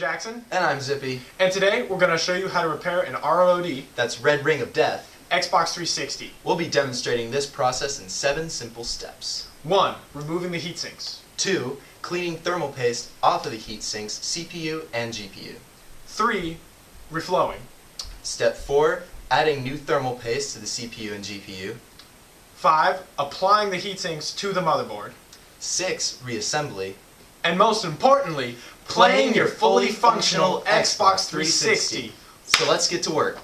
Jackson. And I'm Zippy. And today we're going to show you how to repair an RROD. That's Red Ring of Death. Xbox 360. We'll be demonstrating this process in 7 simple steps. 1. Removing the heat sinks. 2. Cleaning thermal paste off of the heat sinks, CPU and GPU. 3. Reflowing. Step 4. Adding new thermal paste to the CPU and GPU. 5. Applying the heat sinks to the motherboard. 6. Reassembly. And most importantly, playing your fully functional Xbox 360. So let's get to work.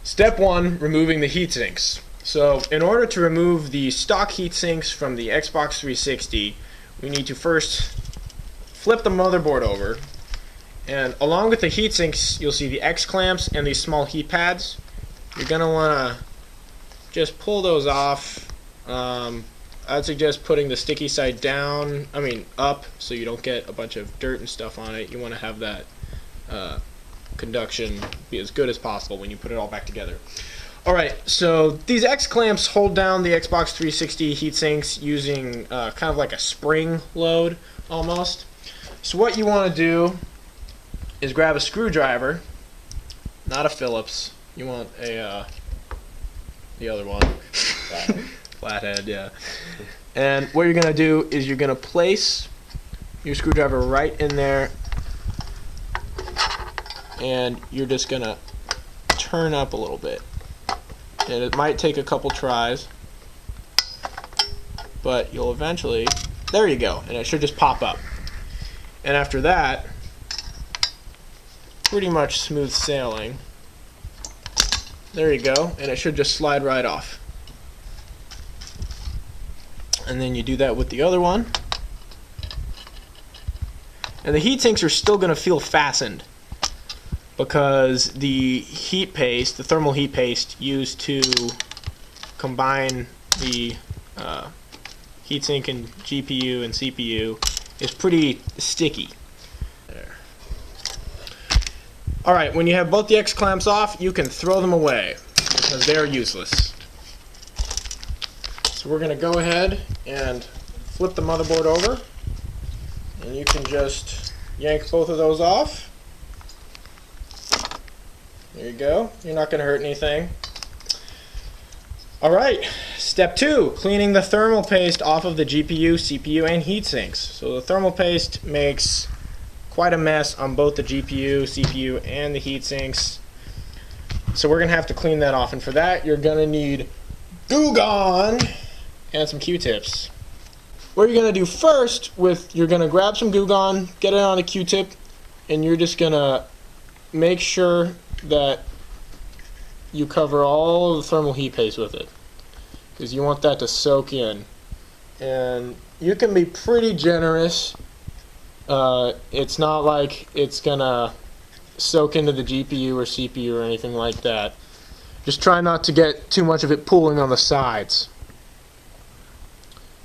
Step 1. Removing the heat sinks. So in order to remove the stock heat sinks from the Xbox 360, we need to first flip the motherboard over, and along with the heat sinks you'll see the X clamps and these small heat pads. You're going to want to just pull those off. I'd suggest putting the sticky side up, so you don't get a bunch of dirt and stuff on it. You want to have that conduction be as good as possible when you put it all back together. Alright, so these X clamps hold down the Xbox 360 heatsinks using kind of like a spring load almost. So what you want to do is grab a screwdriver, not a Phillips. You want a the other one. Flathead, yeah. And what you're going to do is you're going to place your screwdriver right in there, and you're just going to turn up a little bit. And it might take a couple tries, but you'll eventually, there you go, and it should just pop up. And after that, pretty much smooth sailing. There you go, and it should just slide right off. And then you do that with the other one. And the heat sinks are still going to feel fastened because the heat paste, the thermal heat paste used to combine the heatsink and GPU and CPU is pretty sticky. There. Alright, when you have both the X clamps off, you can throw them away because they're useless. So we're going to go ahead and flip the motherboard over, and you can just yank both of those off. There you go. You're not going to hurt anything. Alright, step 2, cleaning the thermal paste off of the GPU, CPU, and heat sinks. So the thermal paste makes quite a mess on both the GPU, CPU, and the heat sinks. So we're going to have to clean that off, and for that you're going to need Goo Gone and some Q-tips. What you're going to do first, you're going to grab some Goo Gone, get it on a Q-tip, and you're just going to make sure that you cover all of the thermal heat paste with it, because you want that to soak in. And you can be pretty generous. It's not like it's going to soak into the GPU or CPU or anything like that. Just try not to get too much of it pooling on the sides.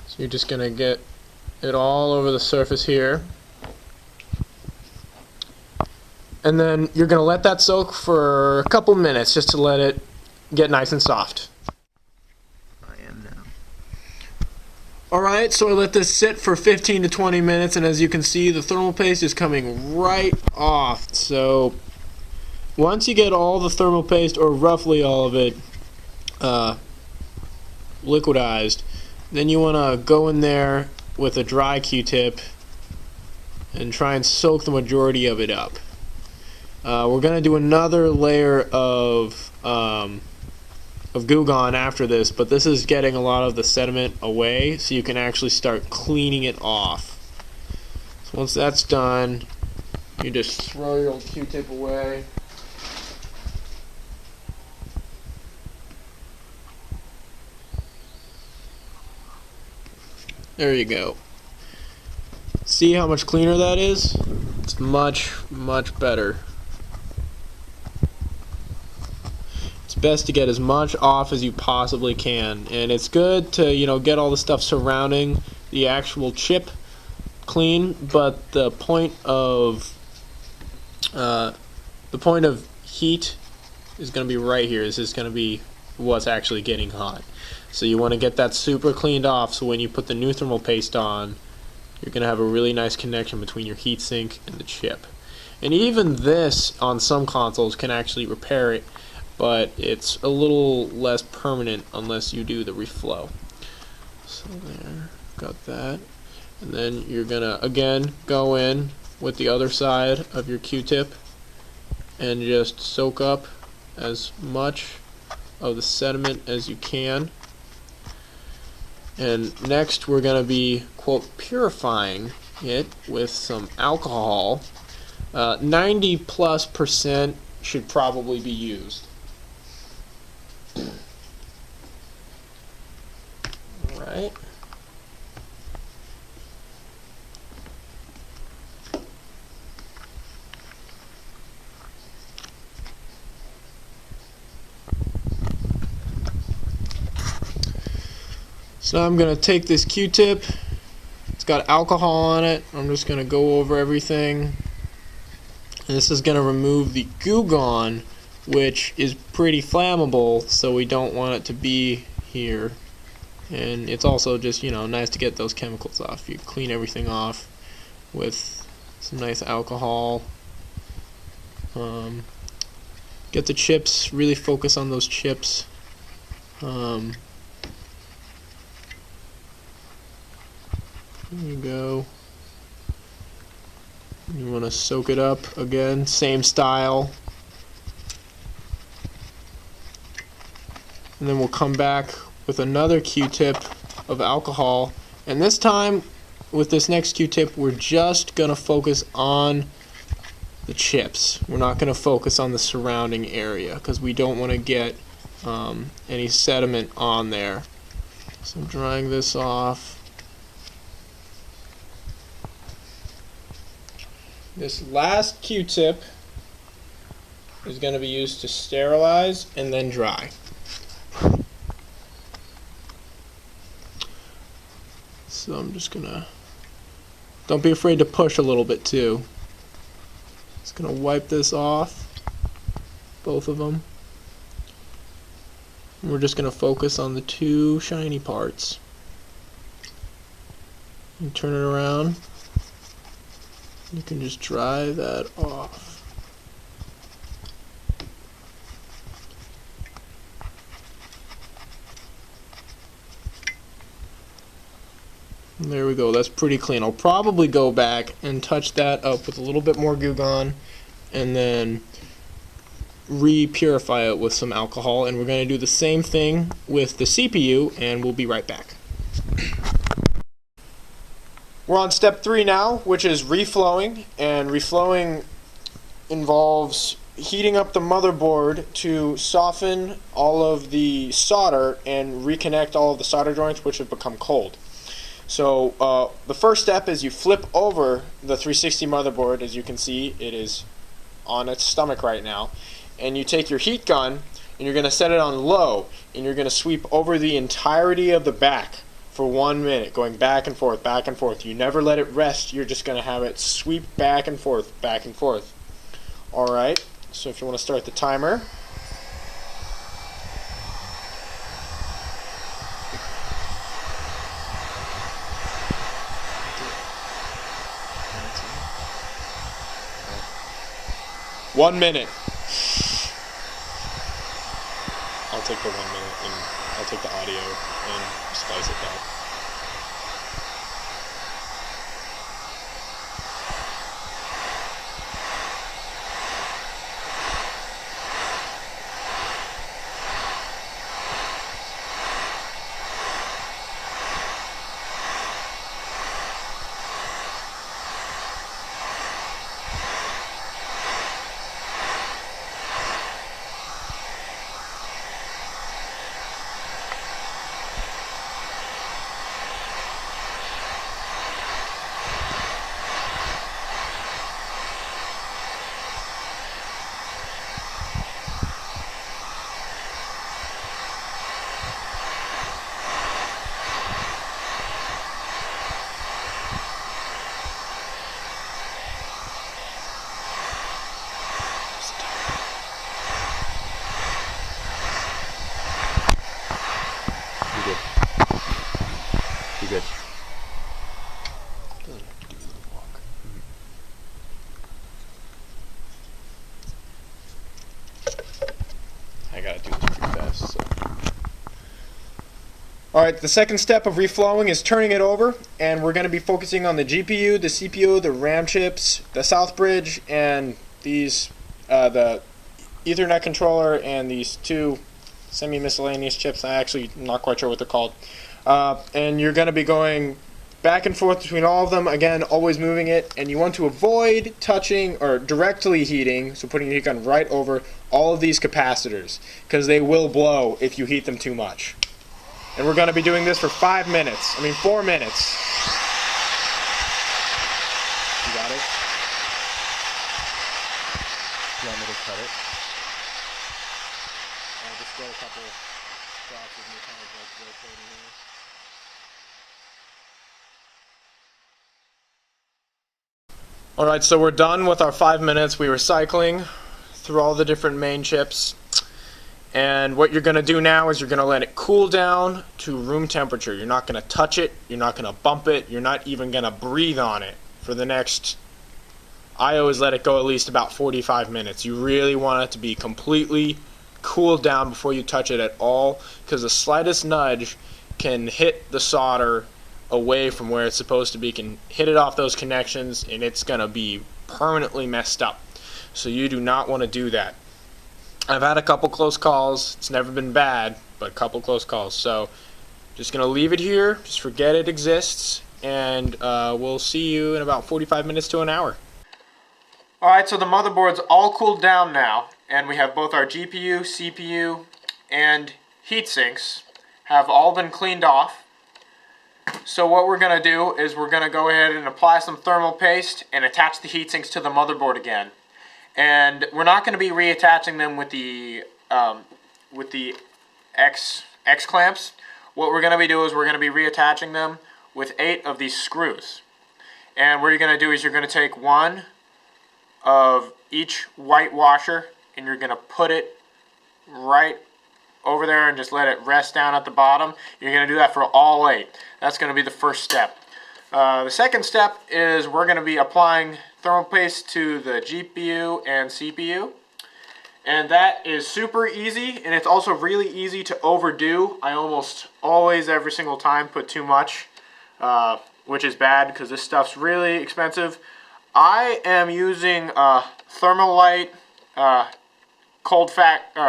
So you're just going to get it all over the surface here. And then you're going to let that soak for a couple minutes just to let it get nice and soft. I am now. Alright, so I let this sit for 15 to 20 minutes, and as you can see, the thermal paste is coming right off. So once you get all the thermal paste, or roughly all of it, liquidized, then you want to go in there with a dry Q-tip and try and soak the majority of it up. We're going to do another layer of Goo Gone after this, but this is getting a lot of the sediment away, so you can actually start cleaning it off. So once that's done, you just throw your old Q-tip away. There you go. See how much cleaner that is? It's much, much better. It's best to get as much off as you possibly can, and it's good to, get all the stuff surrounding the actual chip clean, but the point of heat is going to be right here. This is going to be what's actually getting hot. So you want to get that super cleaned off, so when you put the new thermal paste on, you're going to have a really nice connection between your heatsink and the chip. And even this on some consoles can actually repair it, but it's a little less permanent unless you do the reflow. So there, got that. And then you're gonna again go in with the other side of your Q-tip and just soak up as much of the sediment as you can. And next we're gonna be, quote, purifying it with some alcohol. 90+% should probably be used. Alright. So now I'm going to take this Q-tip. It's got alcohol on it. I'm just going to go over everything. And this is going to remove the Goo Gone, which is pretty flammable, so we don't want it to be here. And it's also just, you know, nice to get those chemicals off. You clean everything off with some nice alcohol. Get the chips, really focus on those chips. There you go. You want to soak it up again, same style. And then we'll come back with another Q-tip of alcohol. And this time, with this next Q-tip, we're just going to focus on the chips. We're not going to focus on the surrounding area because we don't want to get any sediment on there. So I'm drying this off. This last Q-tip is going to be used to sterilize and then dry. So I'm just going to, don't be afraid to push a little bit too. Just going to wipe this off, both of them. And we're just going to focus on the two shiny parts. And turn it around. You can just dry that off. And there we go, that's pretty clean. I'll probably go back and touch that up with a little bit more Goo Gone and then re-purify it with some alcohol, and we're going to do the same thing with the CPU, and we'll be right back. We're on step 3 now, which is reflowing, and reflowing involves heating up the motherboard to soften all of the solder and reconnect all of the solder joints which have become cold. So the first step is you flip over the 360 motherboard. As you can see, it is on its stomach right now, and you take your heat gun and you're going to set it on low, and you're going to sweep over the entirety of the back for 1 minute, going back and forth, back and forth. You never let it rest. You're just going to have it sweep back and forth, back and forth. Alright, so if you want to start the timer. One minute. I'll take the 1 minute and I'll take the audio and splice it back. Alright, the second step of reflowing is turning it over, and we're going to be focusing on the GPU, the CPU, the RAM chips, the South Bridge, and these, the Ethernet controller, and these two semi-miscellaneous chips. I'm actually not quite sure what they're called. And you're going to be going back and forth between all of them, again, always moving it, and you want to avoid touching or directly heating, so putting your heat gun right over all of these capacitors, because they will blow if you heat them too much. And we're going to be doing this for 4 minutes. You got it? You want me to cut it? I'll just get a couple shots of me kind of like rotating here. Alright, so we're done with our 5 minutes. We were cycling through all the different main chips. And what you're going to do now is you're going to let it cool down to room temperature. You're not going to touch it. You're not going to bump it. You're not even going to breathe on it for the next... I always let it go at least about 45 minutes. You really want it to be completely cooled down before you touch it at all, because the slightest nudge can hit the solder away from where it's supposed to be, can hit it off those connections, and it's going to be permanently messed up. So you do not want to do that. I've had a couple close calls. It's never been bad, but a couple close calls. So just going to leave it here. Just forget it exists, and we'll see you in about 45 minutes to an hour. Alright, so the motherboard's all cooled down now, and we have both our GPU, CPU, and heatsinks have all been cleaned off. So what we're going to do is we're going to go ahead and apply some thermal paste and attach the heatsinks to the motherboard again. And we're not going to be reattaching them with the X clamps. What we're going to be doing is we're going to be reattaching them with 8 of these screws. And what you're going to do is you're going to take one of each white washer and you're going to put it right over there and just let it rest down at the bottom. You're going to do that for all 8. That's going to be the first step. The second step is we're going to be applying thermal paste to the GPU and CPU. And that is super easy, and it's also really easy to overdo. I almost always, every single time, put too much, which is bad because this stuff's really expensive. I am using Thermalite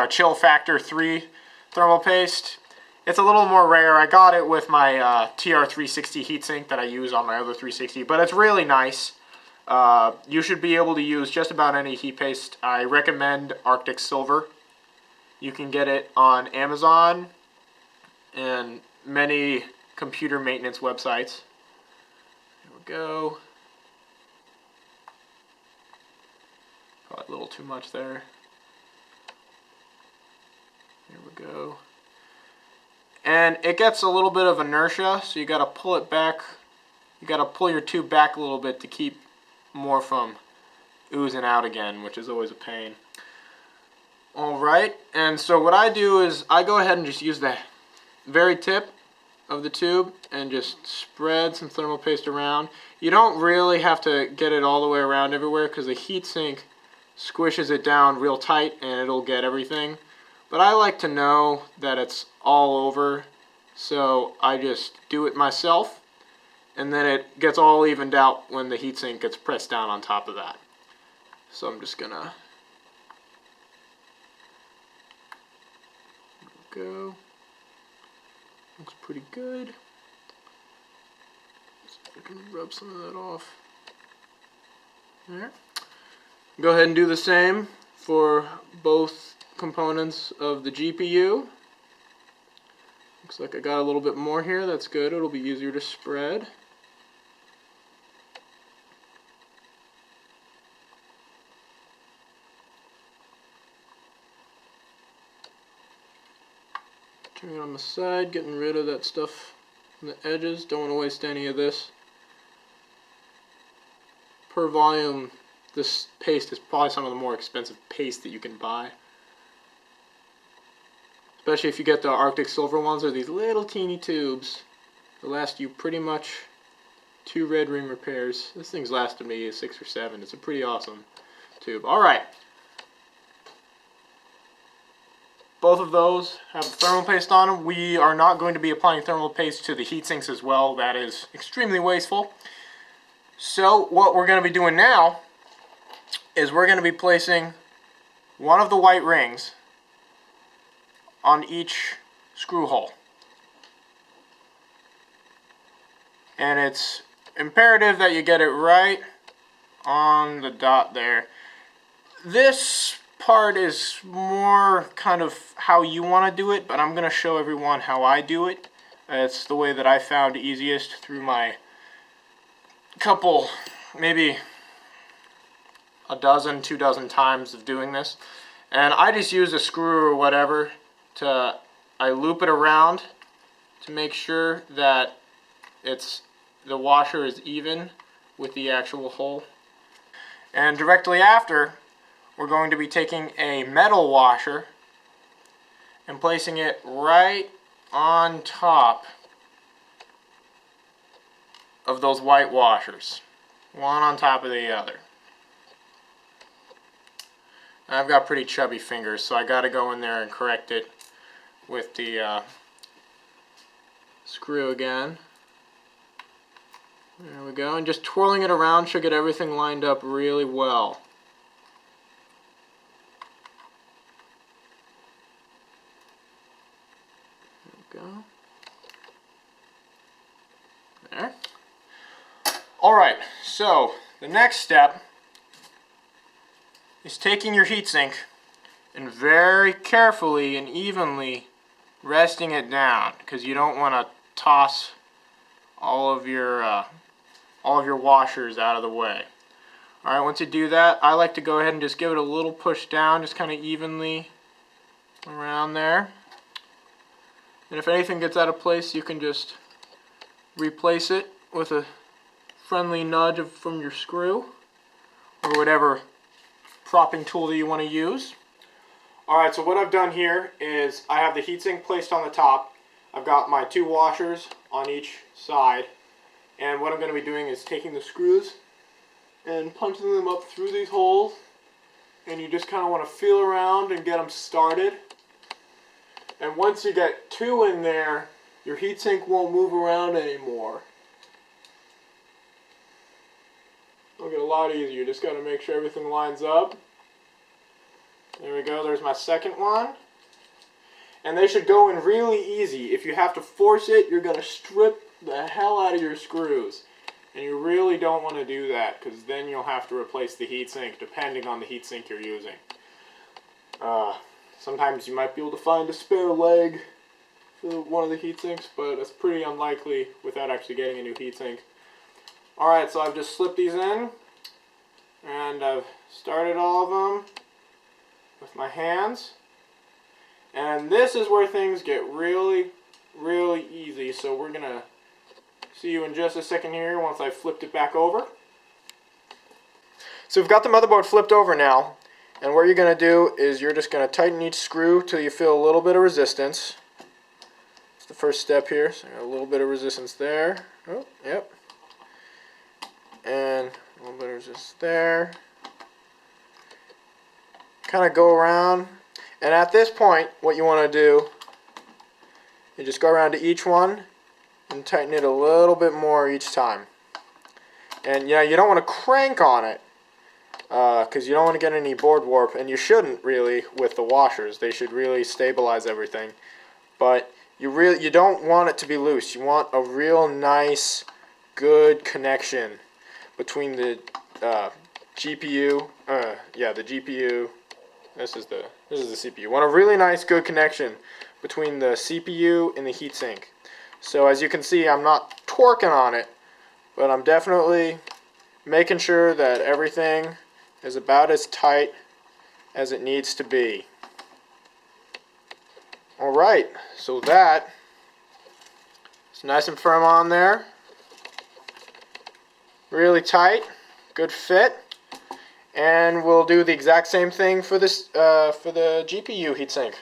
Chill Factor 3 thermal paste. It's a little more rare. I got it with my TR360 heatsink that I use on my other 360, but it's really nice. You should be able to use just about any heat paste. I recommend Arctic Silver. You can get it on Amazon and many computer maintenance websites. There we go. Probably a little too much there. Here we go. And it gets a little bit of inertia, so you got to pull it back. You got to pull your tube back a little bit to keep more from oozing out again, which is always a pain. Alright, and so what I do is I go ahead and just use the very tip of the tube and just spread some thermal paste around. You don't really have to get it all the way around everywhere because the heatsink squishes it down real tight and it'll get everything. But I like to know that it's all over, so I just do it myself, and then it gets all evened out when the heatsink gets pressed down on top of that. So I'm just gonna go. Looks pretty good. See if I can rub some of that off. There. Go ahead and do the same for both components of the GPU. Looks like I got a little bit more here. That's good. It'll be easier to spread. Turning it on the side, getting rid of that stuff on the edges. Don't want to waste any of this. Per volume, this paste is probably some of the more expensive paste that you can buy. Especially if you get the Arctic Silver ones, they're these little teeny tubes. They'll last you pretty much 2 red ring repairs. This thing's lasted me 6 or 7. It's a pretty awesome tube. Alright. both of those have thermal paste on them. We are not going to be applying thermal paste to the heat sinks as well. That is extremely wasteful. So what we're going to be doing now is we're going to be placing one of the white rings on each screw hole. And it's imperative that you get it right on the dot there. This part is more kind of how you want to do it, but I'm going to show everyone how I do it. It's the way that I found easiest through my couple, maybe a dozen, 2 dozen times of doing this. And I just use a screw or whatever I loop it around to make sure that the washer is even with the actual hole. And directly after, we're going to be taking a metal washer and placing it right on top of those white washers, one on top of the other. I've got pretty chubby fingers, so I got to go in there and correct it with the screw again. There we go, and just twirling it around should get everything lined up really well. There we go. There. Alright, so the next step is taking your heatsink and very carefully and evenly resting it down, because you don't want to toss all of your washers out of the way. Alright, once you do that, I like to go ahead and just give it a little push down, just kind of evenly around there. And if anything gets out of place, you can just replace it with a friendly nudge from your screw or whatever propping tool that you want to use. Alright, so what I've done here is I have the heatsink placed on the top. I've got my 2 washers on each side. And what I'm going to be doing is taking the screws and punching them up through these holes. And you just kind of want to feel around and get them started. And once you get 2 in there, your heatsink won't move around anymore. It'll get a lot easier. You just got to make sure everything lines up. There we go. There's my second one. And they should go in really easy. If you have to force it, you're going to strip the hell out of your screws. And you really don't want to do that, because then you'll have to replace the heatsink depending on the heatsink you're using. Sometimes you might be able to find a spare leg for one of the heatsinks, but it's pretty unlikely without actually getting a new heatsink. Alright, so I've just slipped these in, and I've started all of them with my hands. And this is where things get really, really easy, so we're going to see you in just a second here once I've flipped it back over. So we've got the motherboard flipped over now, and what you're going to do is you're just going to tighten each screw till you feel a little bit of resistance. It's the first step here, so I got a little bit of resistance there. Oh, yep. And a little bit of resistance there. Kind of go around, and at this point what you want to do is just go around to each one and tighten it a little bit more each time. And yeah, you don't want to crank on it because you don't want to get any board warp, and you shouldn't really with the washers. They should really stabilize everything, but you don't want it to be loose. You want a real nice, good connection between the GPU. The GPU. This is the CPU. You want a really nice, good connection between the CPU and the heatsink. So as you can see, I'm not torquing on it, but I'm definitely making sure that everything is about as tight as it needs to be. Alright, so that is nice and firm on there. Really tight, good fit. And we'll do the exact same thing for this for the GPU heatsink.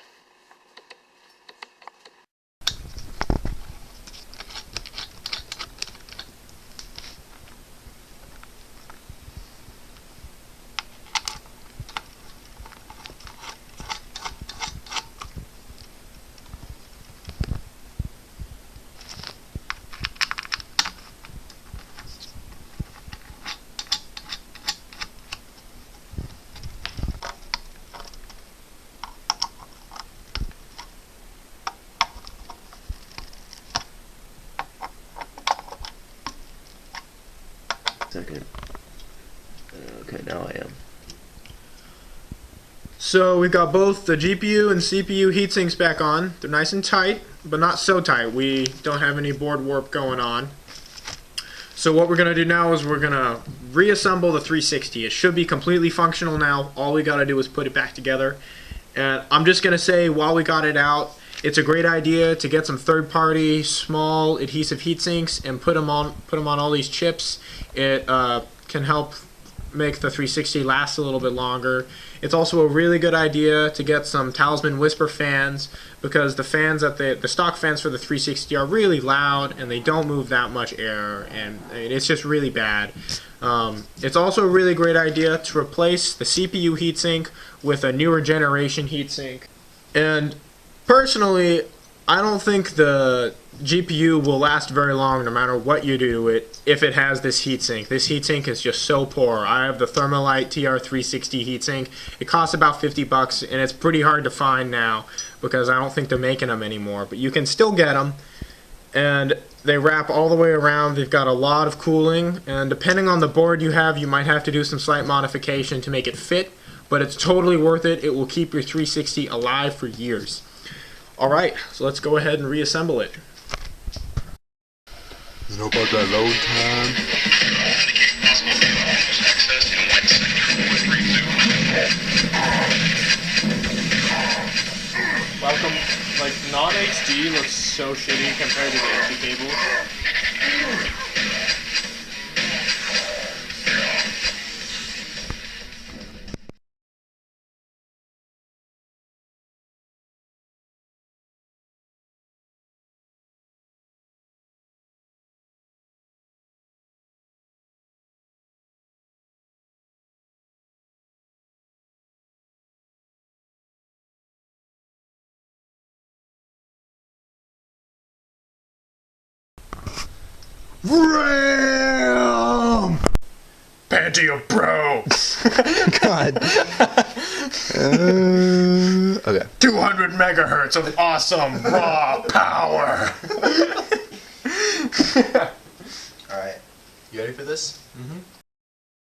Second. Okay, now I am. So we've got both the GPU and CPU heatsinks back on. They're nice and tight, but not so tight. We don't have any board warp going on. So what we're going to do now is we're going to reassemble the 360. It should be completely functional now. All we got to do is put it back together. And I'm just going to say, while we got it out, it's a great idea to get some third-party small adhesive heatsinks and put them on all these chips. It can help make the 360 last a little bit longer. It's also a really good idea to get some Talisman whisper fans, because the fans that the stock fans for the 360 are really loud and they don't move that much air, and it's just really bad. It's also a really great idea to replace the CPU heatsink with a newer generation heatsink. And personally, I don't think the GPU will last very long no matter what you do if it has this heatsink. This heatsink is just so poor. I have the Thermalite TR360 heatsink. It costs about 50 bucks and it's pretty hard to find now because I don't think they're making them anymore. But you can still get them, and they wrap all the way around. They've got a lot of cooling, and depending on the board you have, you might have to do some slight modification to make it fit, but it's totally worth it. It will keep your 360 alive for years. Alright, so let's go ahead and reassemble it. You know about that load time? Welcome, like, non-HD looks so shitty compared to the HD cable. RAM! Pentium Pro! God. Okay. 200 megahertz of awesome raw power! Alright, you ready for this? Mm-hmm.